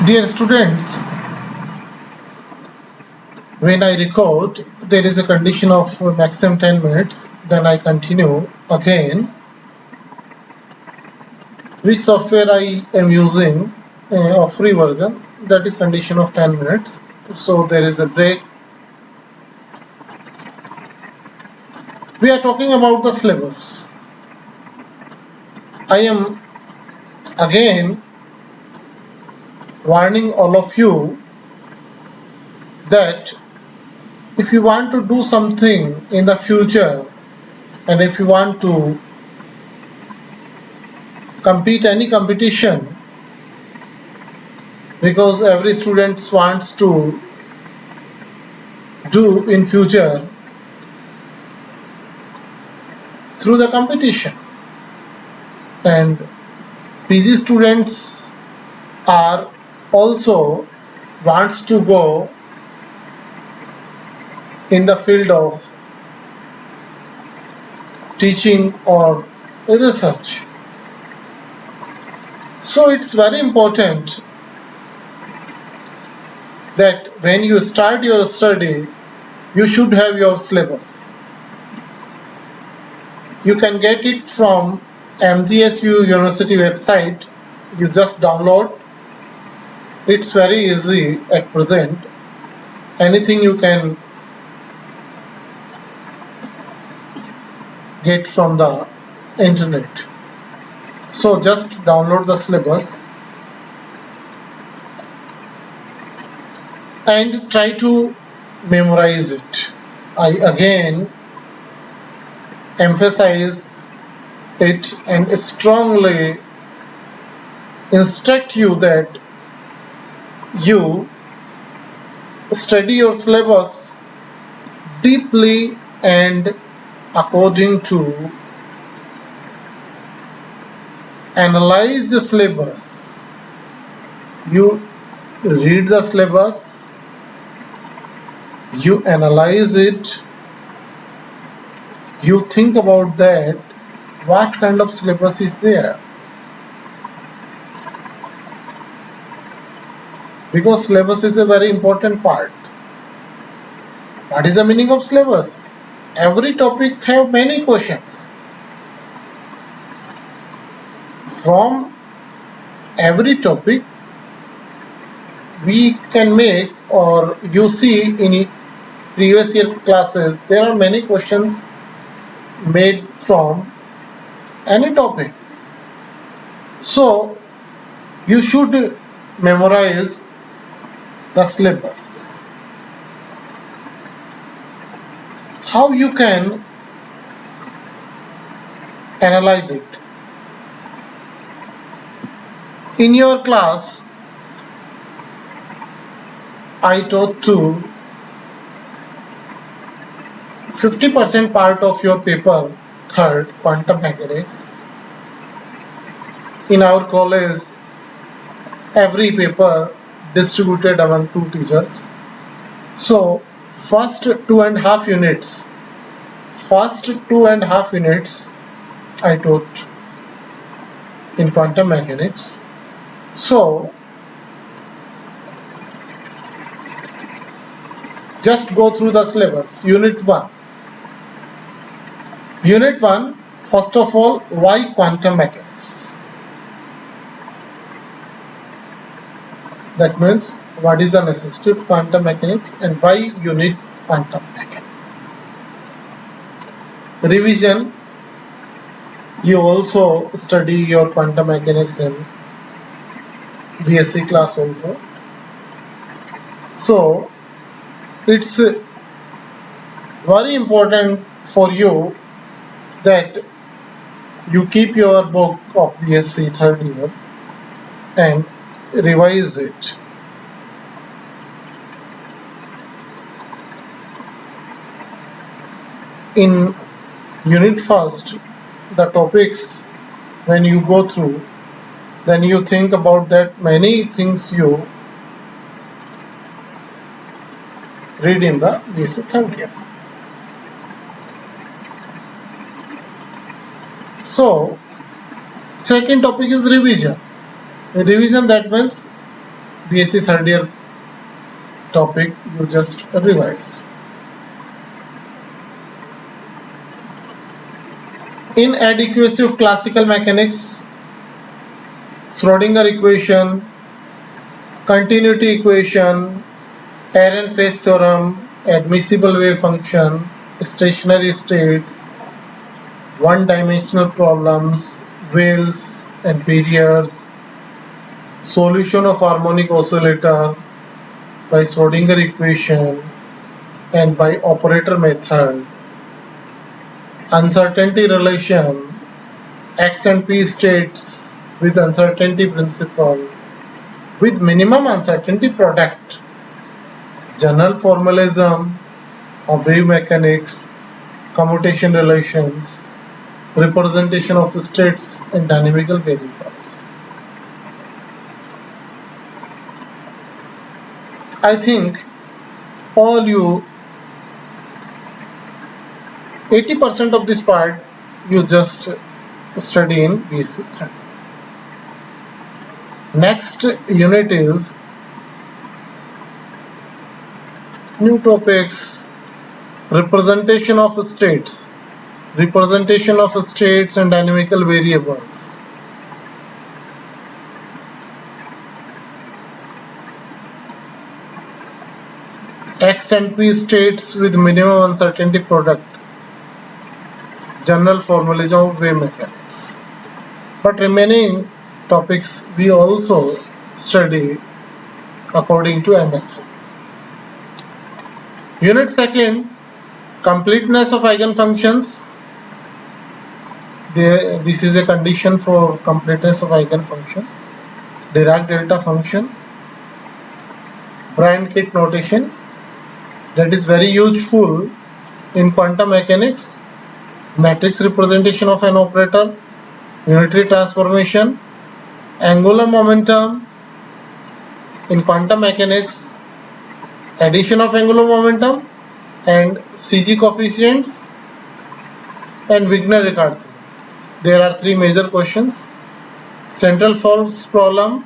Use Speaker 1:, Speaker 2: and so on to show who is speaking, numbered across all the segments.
Speaker 1: Dear students, when I record, there is a condition of maximum 10 minutes. Then I continue again. Which software I am using of free version, that is condition of 10 minutes. So there is a break. We are talking about the syllabus. I am again warning all of you that if you want to do something in the future and if you want to compete any competition, because every student wants to do in future through the competition, and PG students are also wants to go in the field of teaching or research. So it's very important that when you start your study, you should have your syllabus. You can get it from MGSU University website. You just download. It's very easy at present. Anything you can get from the internet. So just download the syllabus and try to memorize it. I again emphasize it and strongly instruct you that you study your syllabus deeply and according to analyze the syllabus. You read the syllabus, you analyze it, you think about that, what kind of syllabus is there. Because syllabus is a very important part. What is the meaning of syllabus? Every topic have many questions. From every topic we can make, or you see in previous year classes, there are many questions made from any topic. So you should memorize the syllabus. How you can analyze it? In your class, I taught to 50% part of your paper, third, quantum mechanics. In our college, every paper distributed among 2 teachers. So first 2.5 units I taught in quantum mechanics. So just go through the syllabus. Unit 1, first of all, why quantum mechanics? That means what is the necessity of quantum mechanics and why you need quantum mechanics. Revision, you also study your quantum mechanics in BSc class also. So it's very important for you that you keep your book of BSc third year and revise it. In unit first, the topics when you go through, then you think about that many things you read in the BSc third year. So second topic is revision. Revision, that means BSc third year topic you just revise. Inadequacy of classical mechanics, Schrodinger equation, continuity equation, Ehrenfest theorem, admissible wave function, stationary states, one-dimensional problems, whales and periods, solution of harmonic oscillator by Schrodinger equation and by operator method, uncertainty relation, X and P states with uncertainty principle, with minimum uncertainty product, general formalism of wave mechanics, commutation relations, representation of states and dynamical variables. I think all you 80% of this part you just study in BSc 3rd. Next unit is new topics, representation of states and dynamical variables. X and P states with minimum uncertainty product, general formalism of wave mechanics. But remaining topics we also study according to M.Sc. Unit 2nd, completeness of eigenfunctions. This is a condition for completeness of eigenfunction. Dirac delta function, Brand-Kit notation, that is very useful in quantum mechanics, matrix representation of an operator, unitary transformation, angular momentum in quantum mechanics, addition of angular momentum and CG coefficients and Wigner-Ricard theorem. There are 3 major questions. Central force problem.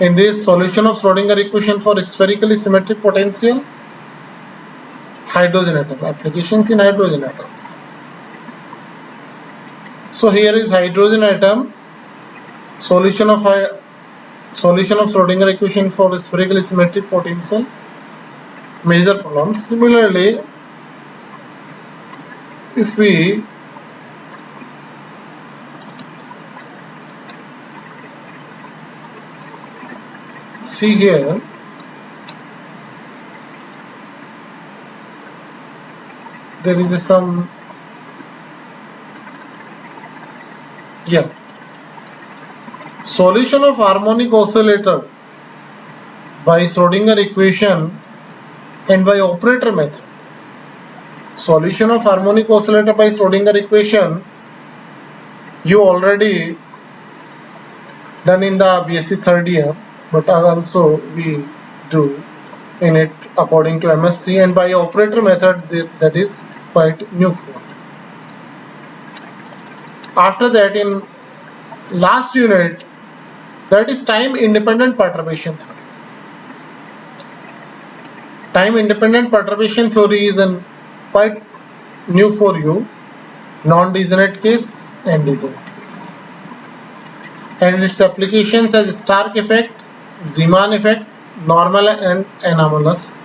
Speaker 1: In this, solution of Schrodinger equation for spherically symmetric potential, hydrogen atom, applications in hydrogen atoms. So here is hydrogen atom, solution of Schrodinger equation for spherically symmetric potential, major problem. Similarly, if we see here, there is some solution of harmonic oscillator by Schrodinger equation and by operator method. Solution of harmonic oscillator by Schrodinger equation you already done in the BSc 3rd year, but also we do in it according to M.Sc, and by operator method that is quite new for. After that, in last unit, that is time independent perturbation theory. Time independent perturbation theory is quite new for you, non-degenerate case and degenerate case, and its applications as Stark effect, Zeeman effect, normal and anomalous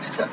Speaker 1: effect.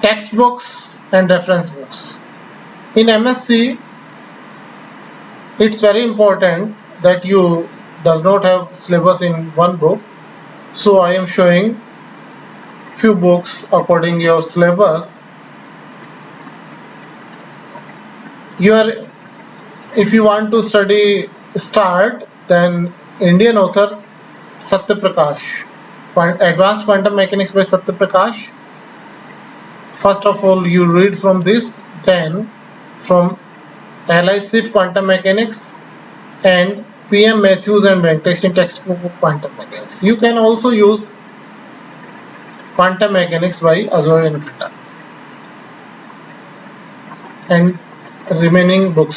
Speaker 1: Textbooks and reference books. In M.Sc, it's very important that you does not have syllabus in one book, so I am showing few books according your syllabus. If you want to study start, then Indian author Satya Prakash, Advanced Quantum Mechanics by Satya Prakash. First of all, you read from this, then from L.I. Quantum Mechanics and P.M. Matthews and Venkatesh in textbook of Quantum Mechanics. You can also use Quantum Mechanics by Azoy and Greta and remaining books.